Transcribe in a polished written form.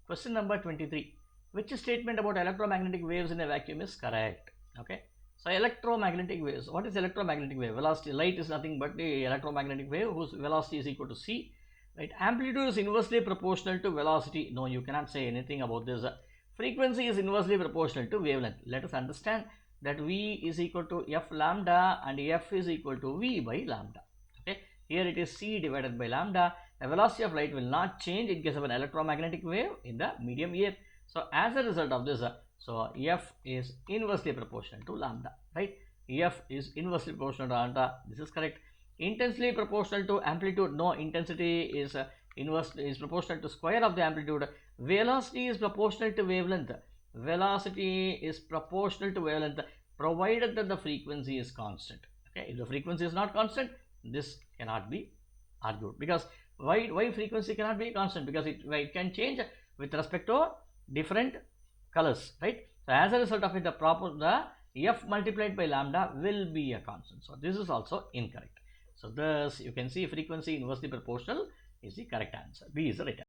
Question number 23. Which statement about electromagnetic waves in a vacuum is correct? Okay. So electromagnetic waves. What is electromagnetic wave? Velocity. Light is nothing but the electromagnetic wave whose velocity is equal to c. Right. Amplitude is inversely proportional to velocity. No, you cannot say anything about this. Frequency is inversely proportional to wavelength. Let us understand that V is equal to F lambda and F is equal to V by lambda. Okay. Here it is c divided by lambda. The velocity of light will not change in case of an electromagnetic wave in the medium air. So as a result of this, so F is inversely proportional to lambda, right? F is inversely proportional to lambda. This is correct. Intensely proportional to amplitude. No, intensity is proportional to square of the amplitude. Velocity is proportional to wavelength. Velocity is proportional to wavelength provided that the frequency is constant. Okay, if the frequency is not constant, this cannot be argued. Because why frequency cannot be constant? Because it can change with respect to different colors, right? So as a result of it, the F multiplied by lambda will be a constant. So this is also incorrect. So thus you can see frequency inversely proportional is the correct answer. B is the right answer.